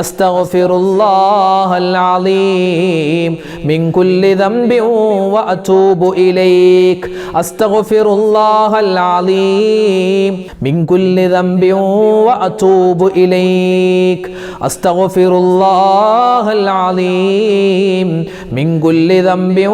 അസ്തഗ്ഫിറുല്ലാഹൽ അലീം മിൻ കുല്ലി ദംബിൻ വഅതൂബു ഇലൈക് അസ്തഗ്ഫിറുല്ലാഹൽ അലീം മിൻ കുല്ലി ദംബിൻ വഅതൂബു ഇലൈക് അസ്തഗ്ഫിറുല്ലാഹൽ അലീം മിൻ കുല്ലി ദംബിൻ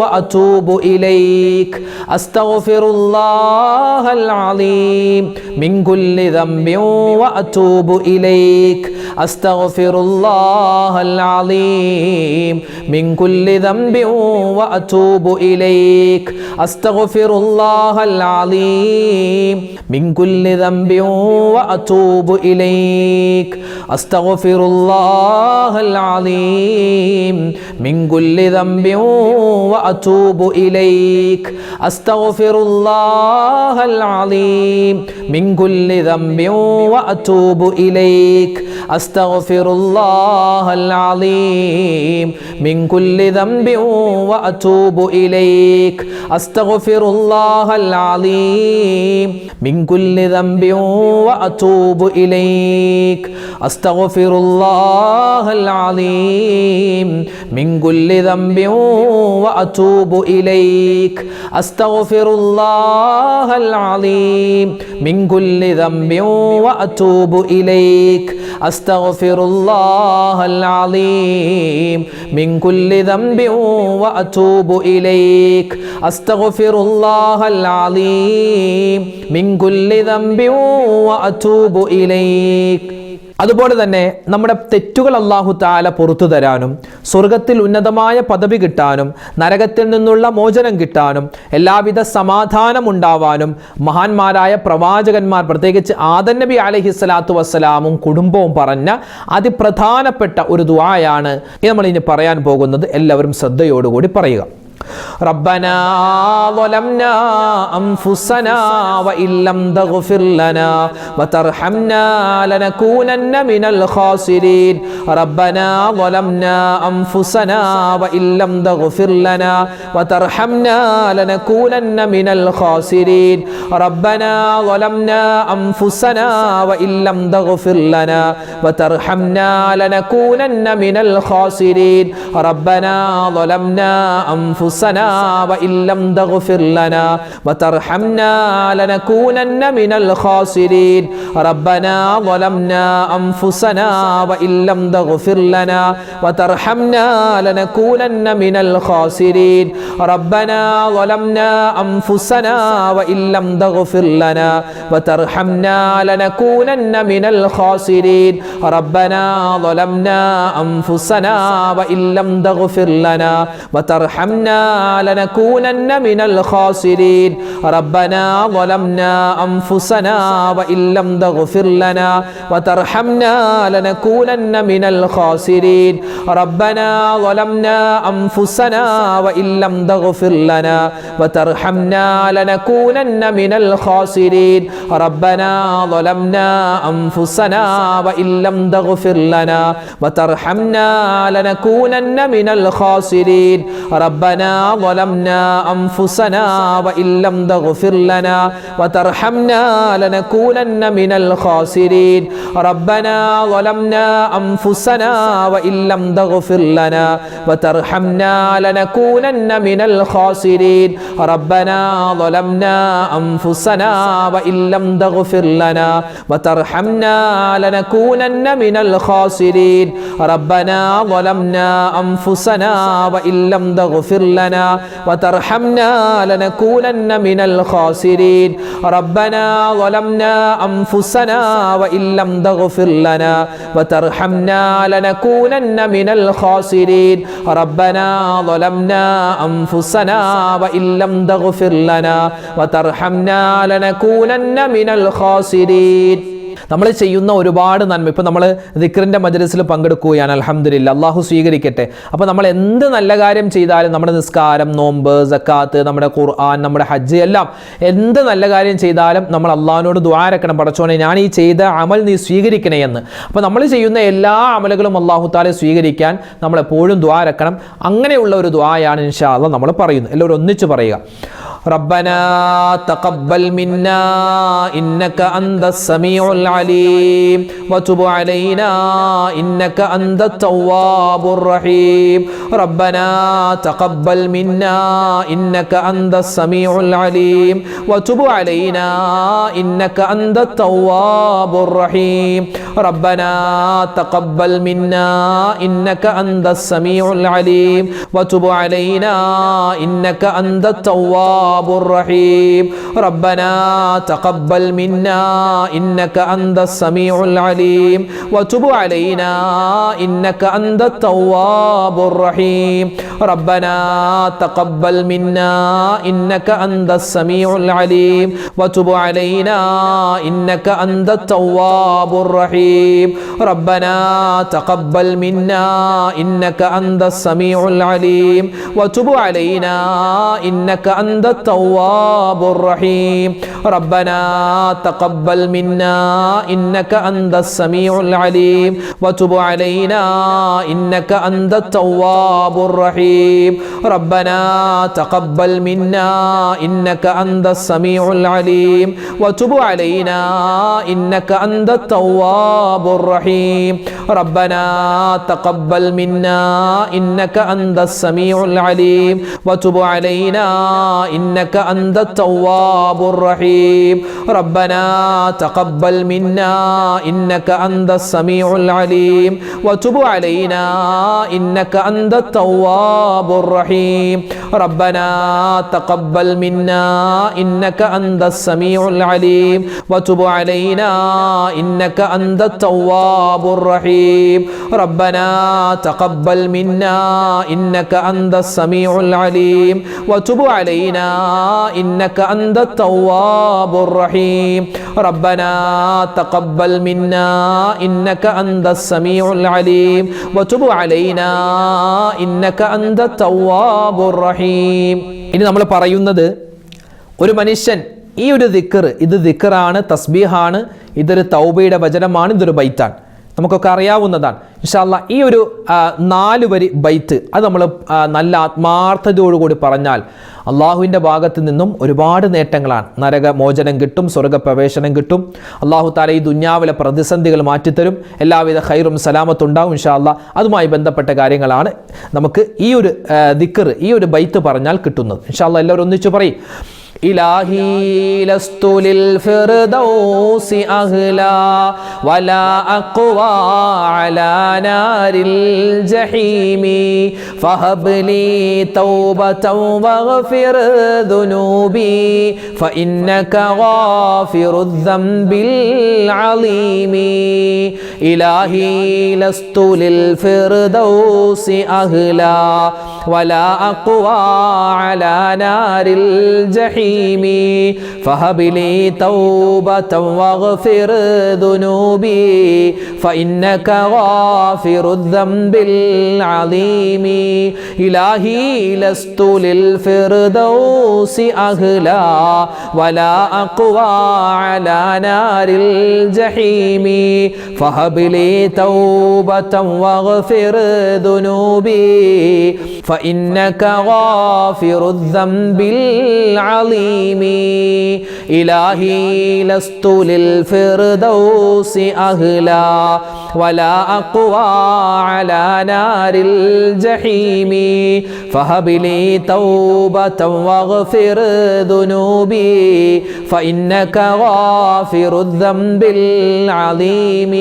വഅതൂബു ഇലൈക് അസ്തഗ്ഫിറുല്ലാഹൽ അലീം മിൻ കുല്ലി ദംബിൻ വഅതൂബു ഇലൈക് അസ്തഗ്ഫിറുല്ലാഹൽ അലീം മിൻ കുല്ലി ദംബിൻ വഅതൂബു ഇലൈക് അസ്തഗ്ഫിറുല്ലാഹൽ അലീം മിൻ കുല്ലി ദംബിൻ വഅതൂബു ഇലൈക് അസ്തഗ്ഫിറുല്ലാഹൽ അലീം മിൻ കുല്ലി ദംബിൻ വഅതൂബു ഇലൈക് അസ്തഗ്ഫിറുല്ലാഹൽ അലീം മിൻ കുല്ലി ദംബിൻ വഅതൂബു ഇലൈക് അസ്തഗ്ഫിറുല്ലാഹൽ അലീം മിൻ കുല്ലി ദംബിൻ വഅതൂബു ഇലൈക് അസ്തഗ്ഫിറുല്ലാഹൽ അലീം മിൻ കുല്ലി ദംബിൻ വഅതൂബു ഇലൈക് അസ്തഗ്ഫിറുല്ലാഹൽ അലീം മിൻ കുല്ലി ദംബിൻ വഅതൂബു ഇലൈക് അസ്തഗ്ഫിറുല്ലാഹൽ അലീം മിൻ കുല്ലി ദംബിൻ വഅതൂബു ഇലൈക് അസ്തഗ്ഫിറുല്ലാഹൽ അലീം മിൻ കുല്ലി ദംബിൻ വഅതൂബു ഇലൈക് അസ്തഗ്ഫിറുല്ലാഹൽ അലീം മിൻ കുല്ലി ദംബിൻ വഅതൂബു ഇലൈക്. അതുപോലെ തന്നെ നമ്മുടെ തെറ്റുകൾ അല്ലാഹു തആല പുറത്തു തരാനും സ്വർഗത്തിൽ ഉന്നതമായ പദവി കിട്ടാനും നരകത്തിൽ നിന്നുള്ള മോചനം കിട്ടാനും എല്ലാവിധ സമാധാനം ഉണ്ടാവാനും മഹാന്മാരായ പ്രവാചകന്മാർ പ്രത്യേകിച്ച് ആദം നബി അലൈഹിസ്സലാത്തു വസ്സലാമും കുടുംബവും പറഞ്ഞ അതിപ്രധാനപ്പെട്ട ഒരു ദുആയാണ് നമ്മൾ ഇനി പറയാൻ പോകുന്നത്. എല്ലാവരും ശ്രദ്ധയോടുകൂടി പറയുക. ربنا ظلمنا أنفسنا وإن لم تغفر لنا وترحمنا لنكونن من الخاسرين ربنا ظلمنا أنفسنا وإن لم تغفر لنا وترحمنا لنكونن من الخاسرين ربنا ظلمنا أنفسنا وإن لم تغفر لنا وترحمنا لنكونن من الخاسرين ربنا ظلمنا أنفسنا وإن لم تغفر لنا وترحمنا لنكونن من الخاسرين ربنا ظلمنا أنفسنا وإن لم تغفر لنا وترحمنا لنكونن من الخاسرين ربنا ظلمنا أنفسنا وإن لم تغفر لنا وترحمنا لنكونن من الخاسرين ربنا ظلمنا أنفسنا وإن لم تغفر لنا وترحمنا لنكونن من الخاسرين ربنا ظلمنا أنفسنا وإن لم تغفر لنا وترحمنا لنكونن من الخاسرين ربنا ظلمنا أنفسنا وإن لم تغفر لنا وترحمنا لنكونن من الخاسرين ربنا ظلمنا أنفسنا وإن لم تغفر لنا وترحمنا لنكونن من الخاسرين ربنا ظلمنا أنفسنا وإن لم تغفر لنا وترحمنا لنكونن من الخاسرين ربنا ظلمنا أنفسنا وإن لم تغفر لنا وترحمنا لنكونن من الخاسرين ربنا ظلمنا أنفسنا وإن لم تغفر لنا وترحمنا لنكونن من الخاسرين ربنا ظلمنا أنفسنا وإن لم تغفر لنا وترحمنا لنكونن من الخاسرين ربنا ظلمنا أنفسنا وإن لم تغفر لنا وترحمنا لنكونن من الخاسرين ربنا ظلمنا أنفسنا وإن لم تغفر لنا وترحمنا لنكونن من الخاسرين. നമ്മൾ ചെയ്യുന്ന ഒരുപാട് നന്മ, ഇപ്പോൾ നമ്മൾ ദിക്റിൻ്റെ മജ്‌ലിസിൽ പങ്കെടുക്കുകയാണ്, അൽഹംദുലില്ലാ, അള്ളാഹു സ്വീകരിക്കട്ടെ. അപ്പോൾ നമ്മൾ എന്ത് നല്ല കാര്യം ചെയ്താലും, നമ്മുടെ നിസ്കാരം, നോമ്പ്, സക്കാത്ത്, നമ്മുടെ ഖുർആൻ, നമ്മുടെ ഹജ്ജ്, എല്ലാം എന്ത് നല്ല കാര്യം ചെയ്താലും നമ്മൾ അള്ളാഹിനോട് ദുആ രക്കണം, പടച്ചോനെ ഞാൻ ഈ ചെയ്ത അമൽ നീ സ്വീകരിക്കണേ എന്ന്. അപ്പോൾ നമ്മൾ ചെയ്യുന്ന എല്ലാ അമലുകളും അള്ളാഹു തആല സ്വീകരിക്കാൻ നമ്മൾ എപ്പോഴും ദുആ രക്കണം. അങ്ങനെയുള്ള ഒരു ദുആയാണ് ഇൻഷാ അല്ലാഹ് നമ്മൾ പറയുന്നത്. എല്ലാവരും ഒന്നിച്ച് പറയുക. ربنا تقبل منا إنك أنت السميع العليم وتب علينا إنك أنت التواب الرحيم ربنا تقبل منا إنك أنت السميع العليم وتب علينا إنك أنت التواب الرحيم ربنا تقبل منا إنك أنت السميع العليم وتب علينا إنك أنت التواب الرحيم ربنا تقبل منا إنك أنت السميع العليم وتب علينا إنك أنت التواب الرحيم ربنا تقبل منا إنك أنت السميع العليم وتب علينا إنك أنت التواب الرحيم ربنا تقبل منا إنك أنت السميع العليم وتب علينا إنك أنت التواب الرحيم ربنا تقبل منا إنك أنت السميع العليم وتب علينا إنك أنت التواب الرحيم ربنا تقبل منا إنك أنت السميع العليم وتب علينا إنك أنت التواب الرحيم ربنا تقبل منا إنك أنت السميع العليم وتب علينا إنك أنت التواب الرحيم ربنا تقبل منا إنك أنت السميع العليم وتب علينا إنك أنت التواب الرحيم ربنا تقبل منا إنك أنت السميع العليم وتب علينا إنك أنت التواب الرحيم ربنا تقبل منا إنك أنت السميع العليم وتب علينا إنك أنت التواب الرحيم ربنا تقبل منا إنك أنت السميع العليم وتب علينا إنك أنت التواب الرحيم ഇനി നമ്മൾ പറയുന്നത് ഒരു മനുഷ്യൻ ഈ ഒരു ദിക്ർ, ഇത് ദിക്റാണ്, തസ്ബീഹാണ്, ഇതൊരു തൗബയുടെ വചനമാണ്, ഇതൊരു ബൈത്താണ്, നമുക്കൊക്കെ അറിയാവുന്നതാണ്. ഇൻഷാ അല്ലാഹ് ഈ ഒരു 4 വരി ബൈത്ത് അത് നമ്മൾ നല്ല ആത്മാർത്ഥതയോടുകൂടി പറഞ്ഞാൽ അള്ളാഹുവിൻ്റെ ഭാഗത്ത് നിന്നും ഒരുപാട് നേട്ടങ്ങളാണ്. നരകമോചനം കിട്ടും, സ്വർഗ്ഗപ്രവേശനം കിട്ടും, അള്ളാഹു താല ഈ ദുന്യാവിലെ പ്രതിസന്ധികൾ മാറ്റിത്തരും, എല്ലാവിധ ഖൈറും സലാമത്തും ഉണ്ടാവും ഇൻഷാ അല്ലാഹ്. അതുമായി ബന്ധപ്പെട്ട കാര്യങ്ങളാണ് നമുക്ക് ഈ ഒരു ദിക്ർ, ഈ ഒരു ബൈത്ത് പറഞ്ഞാൽ കിട്ടുന്നത്. ഇൻഷാ അല്ലാഹ് എല്ലാവരും ഒന്നിച്ചു പറയും. ഇലാഹി ലസ്തു ലിൽ ഫിർദൗസി അഹ്ലാ വലാ അഖ്വാ അലാ നാരിൽ ജഹീമി ഫഹബ്ലി തൗബതൻ വഗ്ഫിർ ദുനൂബി ഫഇന്നക ഗാഫിറുദ് ദംബിൽ അലീമി ഇലാഹി ലസ്തു ലിൽ ഫിർദൗസി അഹ്ലാ വലാ അഖ്വാ അലാ നാരിൽ ജഹീമി فهب لي توبة واغفر ذنوبي فإنك غافر الذنب العظيم إلهي لست للفردوس أهلا ولا أقوى على نار الجحيم فهب لي توبة واغفر ذنوبي فإنك غافر الذنب العظيم إلهي لست للفردوس أهلا ولا أقوى على نار الجحيم فهب لي توبة واغفر ذنوبي فإنك غافر الذنب العظيم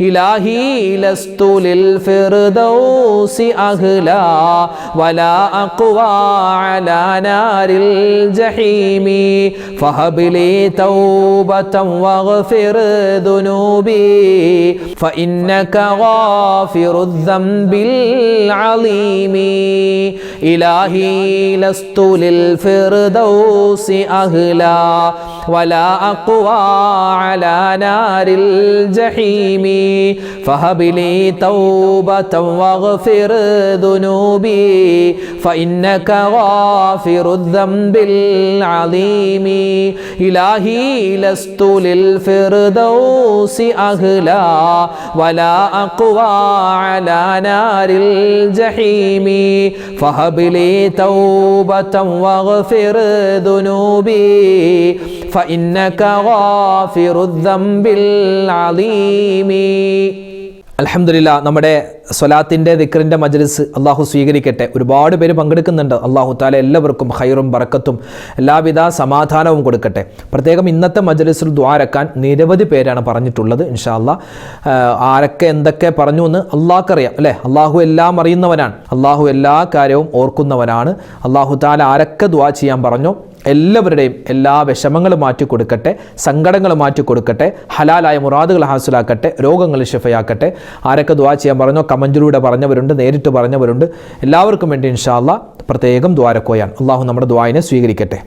إلهي لست للفردوس أهلا ولا أقوى على نار الجحيم فهب لي توبة واغفر ذنوبي فإنك غافر الذنب العظيم إلهي لست للفردوس أهلا ولا أقوى على نار الجحيم فهب لي توبة واغفر ذنوبي فإنك غافر الذنب العظيم إلهي لست للفردوس أهلا ولا أقوى على نار الجحيم فهب لي توبة واغفر ذنوبي فإنك غافر الذنب العظيم. അൽഹംദുലില്ലാ, നമ്മുടെ സ്വലാത്തിൻ്റെ ദിക്റിൻ്റെ മജ്ലിസ് അള്ളാഹു സ്വീകരിക്കട്ടെ. ഒരുപാട് പേര് പങ്കെടുക്കുന്നുണ്ട്. അള്ളാഹു താല എല്ലാവർക്കും ഖൈറും ബറക്കത്തും എല്ലാവിധ സമാധാനവും കൊടുക്കട്ടെ. പ്രത്യേകം ഇന്നത്തെ മജ്ലിസിൽ ദുആ രക്കാൻ നിരവധി പേരാണ് പറഞ്ഞിട്ടുള്ളത്. ഇൻഷാ അല്ലാ ആരൊക്കെ എന്തൊക്കെ പറഞ്ഞു എന്ന് അള്ളാഹ്ക്കറിയാം അല്ലേ. അള്ളാഹു എല്ലാം അറിയുന്നവനാണ്, അള്ളാഹു എല്ലാ കാര്യവും ഓർക്കുന്നവനാണ്. അള്ളാഹു താല ആരൊക്കെ ദുആ ചെയ്യാൻ പറഞ്ഞോ എല്ലാവരുടെയും എല്ലാ വിഷമങ്ങളും മാറ്റി കൊടുക്കട്ടെ, സങ്കടങ്ങൾ മാറ്റി കൊടുക്കട്ടെ, ഹലാലായ മുറാദുകൾ ഹാസിലാക്കട്ടെ, രോഗങ്ങൾ ശിഫയാക്കട്ടെ. ആരൊക്കെ ദുആ ചെയ്യാൻ പറഞ്ഞോ കമന്റിലൂടെ പറഞ്ഞവരുണ്ട്, നേരിട്ട് പറഞ്ഞവരുണ്ട്. എല്ലാവർക്കും വേണ്ടി ഇൻഷാ അല്ലാ പ്രത്യേകം ദുആ രക്കുകയാണ്. അള്ളാഹു നമ്മുടെ ദുആയിനെ സ്വീകരിക്കട്ടെ.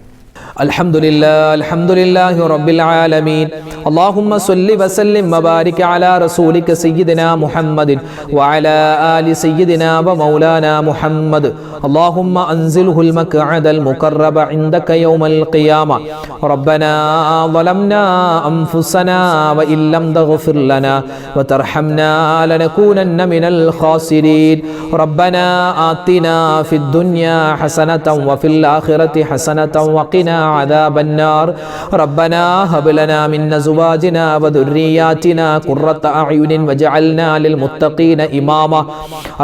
അൽഹംദുലില്ലാഹി റബ്ബിൽ ആലമീൻ. اللهم صل وسلم وبارك على رسولك سيدنا محمد وعلى آل سيدنا ومولانا محمد. اللهم أنزله المقعد المقرب عندك يوم القيامة. ربنا ظلمنا أنفسنا وإن لم تغفر لنا وترحمنا لنكونن من الخاسرين. ربنا آتنا في الدنيا حسنة وفي الآخرة حسنة وقنا عذاب النار. ربنا هب لنا من أزواجنا وذرياتنا قرة أعين واجعلنا للمتقين إماما.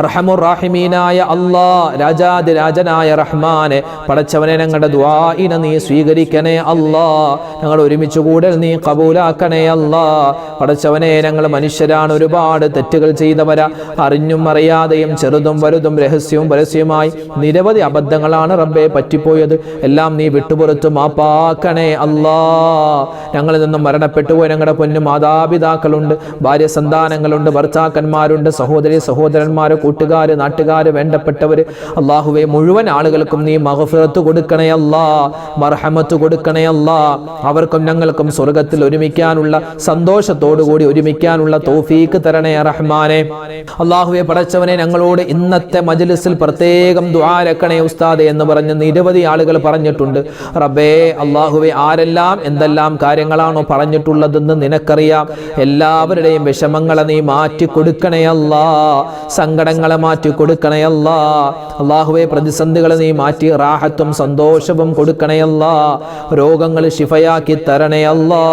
അർഹമുർ റഹീമീനായ അല്ലാഹ്, രാജാതിരാജനായ റഹ്മാനെ, പടച്ചവനെ ഞങ്ങളുടെ ദുആഇനെ നീ സ്വീകരിക്കണേ അല്ലാഹ്. ഞങ്ങൾ ഒരുമിച്ച് കൂടൽ നീ കബൂലാക്കണേ അല്ലാഹ്. പടച്ചവനെ, ഞങ്ങൾ മനുഷ്യരാണ്, ഒരുപാട് തെറ്റുകൾ ചെയ്തവരാ, അറിഞ്ഞും അറിയാതെയും ചെറുതും വലുതും രഹസ്യവും പരസ്യമായി നിരവധി അബദ്ധങ്ങളാണ് റബ്ബേ പറ്റിപ്പോയത്. എല്ലാം നീ വിട്ടുപുറത്ത് മാപ്പാക്കണേ അല്ലാഹ്. ഞങ്ങളിൽ നിന്നും മരണപ്പെട്ടു പോയ ഞങ്ങളുടെ പൊന്നു മാതാപിതാക്കളുണ്ട്, ഭാര്യ സന്താനങ്ങളുണ്ട്, ഭർത്താക്കന്മാരുണ്ട്, സഹോദരി സഹോദരന്മാർ, കൂട്ടുകാര്, നാട്ടുകാര്, വേണ്ടപ്പെട്ടവര്, അള്ളാഹുവെ മുഴുവൻ ആളുകൾക്കും നീ മഗ്ഫിറത്ത് കൊടുക്കണേ അല്ലാ, മർഹമത്ത് കൊടുക്കണേ അല്ലാ. അവർക്കും ഞങ്ങൾക്കും സ്വർഗത്തിൽ ഒരുമിക്കാനുള്ള, സന്തോഷത്തോടുകൂടി ഒരുമിക്കാനുള്ള തൗഫീക്ക് തരണേ റഹ്മാനെ. അള്ളാഹുവെ പടച്ചവനെ, ഞങ്ങളോട് ഇന്നത്തെ മജ്ലിസിൽ പ്രത്യേകം ദുആ രക്കണേ ഉസ്താദെ എന്ന് പറഞ്ഞ് നിരവധി ആളുകൾ പറഞ്ഞിട്ടുണ്ട്. റബ്ബേ അള്ളാഹുവെ, ആരെല്ലാം എന്തെല്ലാം കാര്യങ്ങളാണോ പറഞ്ഞിട്ടുള്ളതെന്ന് നിനക്കറിയാം. എല്ലാവരുടെയും വിഷമങ്ങളെ നീ മാറ്റി കൊടുക്കണേ അല്ലാ, സങ്കടങ്ങളെ മാറ്റി കൊടുക്കണേ അല്ലാ. അള്ളാഹുവെ, പ്രതിസന്ധികളെ നീ മാറ്റി റാഹത്തും സന്തോഷവും കൊടുക്കണേ അല്ലാ. രോഗങ്ങൾ ശിഫയാക്കി തരണേ അല്ലാ.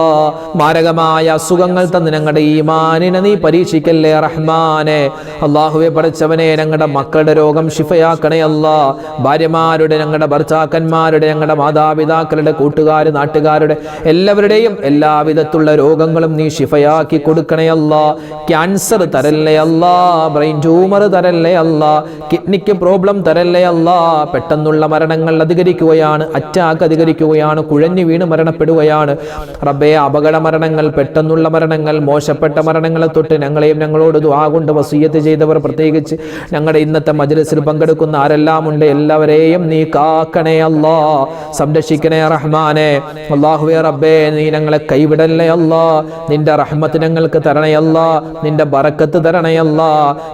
മാരകമായ അസുഖങ്ങൾ തന്ന് ഞങ്ങളുടെ ഈമാനിനെ നീ പരീക്ഷിക്കല്ലേ റഹ്മാനെ. അള്ളാഹുവെ പടച്ചവനെ, ഞങ്ങളുടെ മക്കളുടെ രോഗം ശിഫയാക്കണേ അല്ലാ. ഭാര്യമാരുടെ, ഞങ്ങളുടെ ഭർത്താക്കന്മാരുടെ, ഞങ്ങളുടെ മാതാപിതാക്കളുടെ, കൂട്ടുകാർ, നാട്ടുകാരുടെ എല്ലാവരുടെയും എല്ലാവിധത്തുള്ള രോഗങ്ങളും നീ ശിഫയാക്കി കൊടുക്കണേ അല്ലാ. ക്യാൻസർ തരല്ലേ അല്ലാ, ബ്രെയിൻ ട്യൂമർ തരല്ലേ അല്ലാ, കിഡ്നിക്ക് പ്രോബ്ലം തരല്ലേ അല്ലാ. പെട്ടെന്നുള്ള മരണങ്ങൾ അധികരിക്കുകയാണ്, അറ്റാക്ക് അധികരിക്കുകയാണ്, കുഴഞ്ഞു വീണ് മരണപ്പെടുകയാണ് റബ്ബേ. അപകട മരണങ്ങൾ, പെട്ടെന്നുള്ള മരണങ്ങൾ, മോശപ്പെട്ട മരണങ്ങളെ തൊട്ട് ഞങ്ങളെയും ഞങ്ങളോട് ദുആ കൊണ്ട് വസിയ്യത്ത് ചെയ്തവർ, പ്രത്യേകിച്ച് ഞങ്ങളുടെ ഇന്നത്തെ മജ്ലിസിൽ പങ്കെടുക്കുന്ന ആരെല്ലാം ഉണ്ട് എല്ലാവരെയും നീ കാക്കണേ അല്ലാ, സംരക്ഷിക്കണേ റഹ്മാനെ. അല്ലാഹുവേ റബ്ബേ, നീ ഞങ്ങളെ കൈവിടല്ലേ അല്ലാ. നിന്റെ റഹ്മത്ത് ഞങ്ങൾക്ക് തരണേ അല്ലാ, നിന്റെ ബറക്കത്ത് തരണേ അല്ലാ.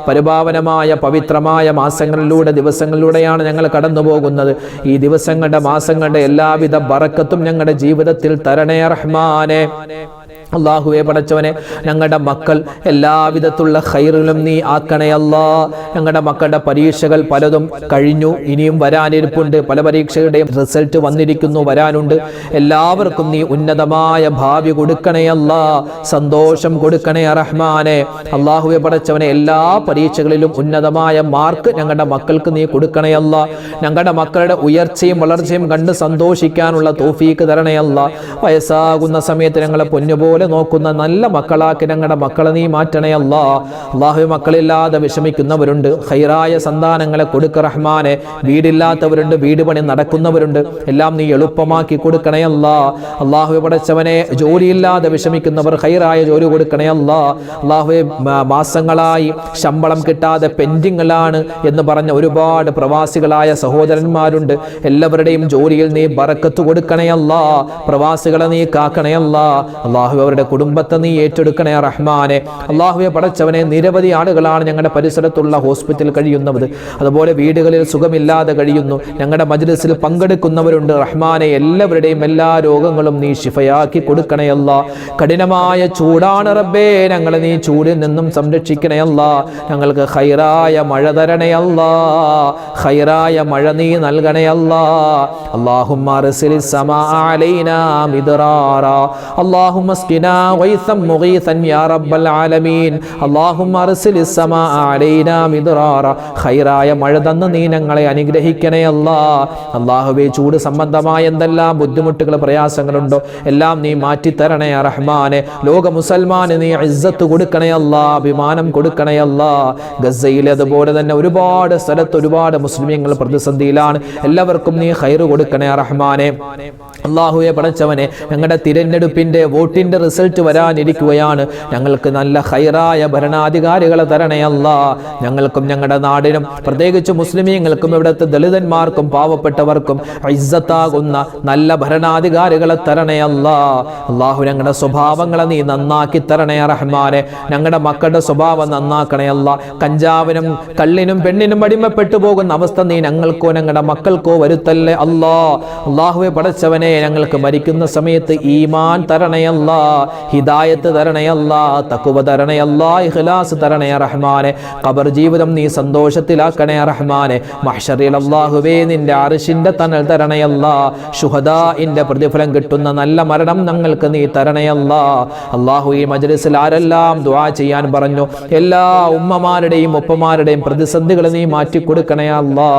പരിപാവനമായ പവിത്രമായ മാസങ്ങളിലൂടെ, ദിവസങ്ങളിലൂടെയാണ് ഞങ്ങൾ കടന്നു പോകുന്നത്. ഈ ദിവസങ്ങളുടെ, മാസങ്ങളുടെ എല്ലാവിധ ബറക്കത്തും ഞങ്ങളുടെ ജീവിതത്തിൽ തരണേ റഹ്മാനെ. അള്ളാഹുവെ പടച്ചവനെ, ഞങ്ങളുടെ മക്കൾ എല്ലാവിധത്തുള്ള ഖൈറിലും നീ ആക്കണേ അല്ലാ. ഞങ്ങളുടെ മക്കളുടെ പരീക്ഷകൾ പലതും കഴിഞ്ഞു, ഇനിയും വരാനിരിപ്പുണ്ട്. പല പരീക്ഷകളുടെയും റിസൾട്ട് വന്നിരിക്കുന്നു, വരാനുണ്ട്. എല്ലാവർക്കും നീ ഉന്നതമായ ഭാവി കൊടുക്കണേ അല്ലാ, സന്തോഷം കൊടുക്കണേ റഹ്മാനെ. അള്ളാഹുവെ പടച്ചവനെ, എല്ലാ പരീക്ഷകളിലും ഉന്നതമായ മാർക്ക് ഞങ്ങളുടെ മക്കൾക്ക് നീ കൊടുക്കണേ അല്ലാ. ഞങ്ങളുടെ മക്കളുടെ ഉയർച്ചയും വളർച്ചയും കണ്ട് സന്തോഷിക്കാനുള്ള തൗഫീക്ക് തരണേ അല്ലാ. വയസ്സാകുന്ന സമയത്ത് ഞങ്ങളെ പൊന്നുപോലെ നോക്കുന്ന നല്ല മക്കളാക്കി ഞങ്ങളുടെ മക്കളെ നീ മാറ്റണേ അല്ലാ. അല്ലാഹു, മക്കളില്ലാതെ വിഷമിക്കുന്നവരുണ്ട്, ഖൈറായ സന്താനങ്ങളെ കൊടുക്ക റഹ്മാനെ. വീടില്ലാത്തവരുണ്ട്, വീട് പണി നടക്കുന്നവരുണ്ട്, എല്ലാം നീ എളുപ്പമാക്കി കൊടുക്കണേ അല്ലാ. അല്ലാഹു പടച്ചവനെ, ജോലിയില്ലാതെ വിഷമിക്കുന്നവർ ഖൈറായ ജോലി കൊടുക്കണേ അല്ലാ. അല്ലാഹു, മാസങ്ങളായി ശമ്പളം കിട്ടാതെ പെൻഡിങ്ങിലാണ് എന്ന് പറഞ്ഞ ഒരുപാട് പ്രവാസികളായ സഹോദരന്മാരുണ്ട്. എല്ലാവരുടെയും ജോലിയിൽ നീ ബറക്കത്ത് കൊടുക്കണേ അല്ലാ. പ്രവാസികളെ നീ കാക്കണേ അല്ലാ. അല്ലാഹു, അവരുടെ കുടുംബത്തെ നീ ഏറ്റെടുക്കണേ റഹ്മാനെ. അല്ലാഹുവേ പടച്ചവനെ, നിരവധി ആളുകളാണ് ഞങ്ങളുടെ പരിസരത്തുള്ള ഹോസ്പിറ്റലിൽ കഴിയുന്നവർ, അതുപോലെ വീടുകളിൽ സുഖമില്ലാതെ കഴിയുന്നു. ഞങ്ങളുടെ മജ്ലിസിൽ പങ്കെടുക്കുന്നവരുണ്ട് റഹ്മാനെ. എല്ലാവരുടെയും എല്ലാ രോഗങ്ങളും നീ ശിഫയാക്കി കൊടുക്കണേ അല്ലാ. കഠിനമായ ചൂടാണ് റബ്ബേ, ഞങ്ങളെ നീ ചൂടിൽ നിന്നും സംരക്ഷിക്കണേ അല്ലാ. ഞങ്ങൾക്ക് ഖൈറായ മഴ തരണേ അല്ലാ, ഖൈറായ മഴ നീ നൽകണേ അല്ലാ. അല്ലാഹുമ്മ അർസിലിസ് സമാഅ അലൈനാ മിദ്റാറാ അല്ലാഹുമ്മ അസ്ഖിനാ ഗൈസൻ മുഗീസൻ യാ റബ്ബൽ ആലമീൻ. അല്ലാഹുമ്മ അർസിലിസ് സമാഅ അലൈനാ മിദ്റാറാ. ഖൈറായ മഴ തന്ന് നീ ഞങ്ങളെ അനുഗ്രഹിക്കണേ അല്ലാ. അല്ലാഹുവേ, ചൂട് സംബന്ധമായ എന്തെല്ലാം ബുദ്ധിമുട്ടുകൾ പ്രയാസങ്ങളുണ്ടോ എല്ലാം നീ മാറ്റിത്തരണേ റഹ്മാനെ. ലോക മുസൽമാന് നീ ഇസ്സത്ത് കൊടുക്കണേ അല്ലാ, അഭിമാനം കൊടുക്കണേ അല്ലാ. ഗസയിൽ അതുപോലെ തന്നെ ഒരുപാട് സ്ഥലത്ത് ഒരുപാട് മുസ്ലിമീങ്ങൾ പ്രതിസന്ധിയിലാണ്. എല്ലാവർക്കും നീ ഖൈറ് കൊടുക്കണേ റഹ്മാനെ. അല്ലാഹുവേ പടച്ചവനെ, ഞങ്ങളുടെ തിരഞ്ഞെടുപ്പിന്റെ വോട്ടിന്റെ റിസൾട്ട് വരാനിരിക്കുകയാണ്. ഞങ്ങൾക്ക് നല്ല ഖൈറായ ഭരണാധികാരികളെ തരണേ അല്ലാ. ഞങ്ങൾക്കും ഞങ്ങളുടെ നാടിനും പ്രത്യേകിച്ച് മുസ്ലിമീങ്ങൾക്കും ഇവിടുത്തെ ദളിതന്മാർക്കും പാവപ്പെട്ടവർക്കും ഇസ്സത്താകുന്ന നല്ല ഭരണാധികാരികളെ തരണേ അല്ലാ. അല്ലാഹു, ഞങ്ങളുടെ സ്വഭാവങ്ങളെ നീ നന്നാക്കി തരണേ റഹ്മാനെ. ഞങ്ങളുടെ മക്കളുടെ സ്വഭാവം നന്നാക്കണേ അല്ലാ. കഞ്ചാവിനും കള്ളിനും പെണ്ണിനും അടിമപ്പെട്ടു പോകുന്ന അവസ്ഥ നീ ഞങ്ങൾക്കോ ഞങ്ങളുടെ മക്കൾക്കോ വരുത്തല്ലേ അല്ലാ. അല്ലാഹുവേ പടച്ചവനെ, ഞങ്ങൾക്ക് മരിക്കുന്ന സമയത്ത് ഈമാൻ തരണയല്ല, ഹിദായത്ത് തരണയല്ല, തഖ്വ തരണയല്ല, ഇഖ്ലാസ് തരണേ റഹ്മാനെ. ഖബർ ജീവിതം നീ സന്തോഷത്തിലാക്കണേ റഹ്മാനെ. മഹ്ശറിൽ അല്ലാഹുവേ നിന്റെ അർശിന്റെ തണൽ തരണയല്ല. ശുഹദാഇന്റെ പ്രതിഫലം കിട്ടുന്ന നല്ല മരണം ഞങ്ങൾക്ക് നീ തരണയല്ല. അല്ലാഹു, ഈ മജ്ലിസിൽ ആരെല്ലാം ദുആ ചെയ്യാൻ പറഞ്ഞു എല്ലാ ഉമ്മമാരുടെയും ഉപ്പമാരുടെയും പ്രതിസന്ധികൾ നീ മാറ്റി കൊടുക്കണേ അല്ലാ.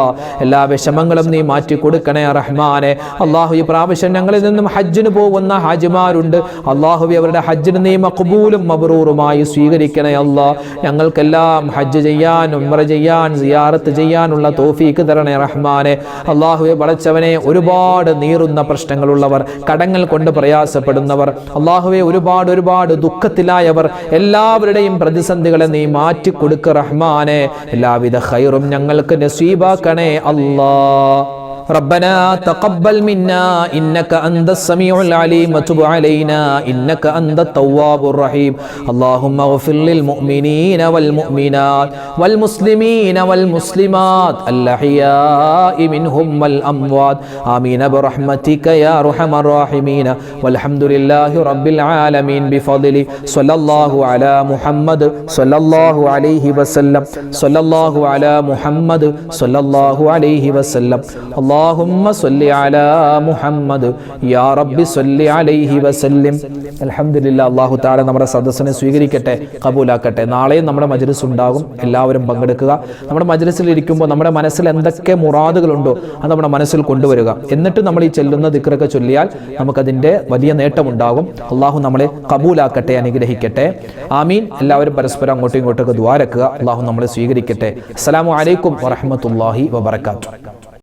എല്ലാ വിഷമങ്ങളും നീ മാറ്റി കൊടുക്കണേ റഹ്മാനെ. അല്ലാഹു, ഈ പ്രാവശ്യം ഞങ്ങളിൽ നിന്നും ഹജ്ജിന് പോകുന്ന ഹാജിമാരുണ്ട്. അല്ലാഹുവേ, അവരുടെ ഹജ്ജിന് നീ മഖ്ബൂലും മബ്റൂറുമായി സ്വീകരിക്കണേ അല്ലാ. ഞങ്ങൾക്കെല്ലാം ഹജ്ജ് ചെയ്യാൻ, ഉംറ ചെയ്യാൻ, സിയാറത്ത് ചെയ്യാനുള്ള തൗഫീക്ക് തരണേ റഹ്മാനെ. അല്ലാഹുവേ പടച്ചവനെ, ഒരുപാട് നീറുന്ന പ്രശ്നങ്ങളുള്ളവർ, കടങ്ങൾ കൊണ്ട് പ്രയാസപ്പെടുന്നവർ, അല്ലാഹുവേ ഒരുപാട് ദുഃഖത്തിലായവർ, എല്ലാവരുടെയും പ്രതിസന്ധികളെ നീ മാറ്റി കൊടുക്ക റഹ്മാനെ. എല്ലാവിധ ഖൈറും ഞങ്ങൾക്ക് നസീബാക്കണേ അല്ലാ. ربنا تقبل منا إنك أنت السميع العليم وتب علينا إنك أنت التواب الرحيم. اللهم اغفر للمؤمنين والمؤمنات والمسلمين والمسلمات الأحياء منهم والأموات آمين برحمتك يا أرحم الراحمين. والحمد لله رب العالمين بفضله. صلى الله على محمد صلى الله عليه وسلم. صلى الله على محمد صلى الله عليه وسلم. اللهم صل على محمد يا رب صل عليه وسلم. അൽഹംദുലില്ലാ. അല്ലാഹു തആല നമ്മുടെ സദസ്സിനെ സ്വീകരിക്കട്ടെ, കബൂലാക്കട്ടെ. നാളെയും നമ്മുടെ മജ്ലിസ് ഉണ്ടാകും, എല്ലാവരും പങ്കെടുക്കുക. നമ്മുടെ മജ്ലിസിൽ ഇരിക്കുമ്പോൾ നമ്മുടെ മനസ്സിൽ എന്തൊക്കെ മുറാദുകളുണ്ടോ അത് നമ്മുടെ മനസ്സിൽ കൊണ്ടുവരിക. എന്നിട്ട് നമ്മൾ ഈ ചെല്ലുന്ന ദിക്റൊക്കെ ചൊല്ലിയാൽ നമുക്കതിൻ്റെ വലിയ നേട്ടമുണ്ടാകും. അല്ലാഹു നമ്മളെ കബൂലാക്കട്ടെ, അനുഗ്രഹിക്കട്ടെ. ആമീൻ. എല്ലാവരും പരസ്പരം അങ്ങോട്ടും ഇങ്ങോട്ടൊക്കെ ദുആ രക്കുക. അല്ലാഹു നമ്മളെ സ്വീകരിക്കട്ടെ. അസ്സലാമു അലൈക്കും വറഹ്മത്തുള്ളാഹി വബറകാതുഹു.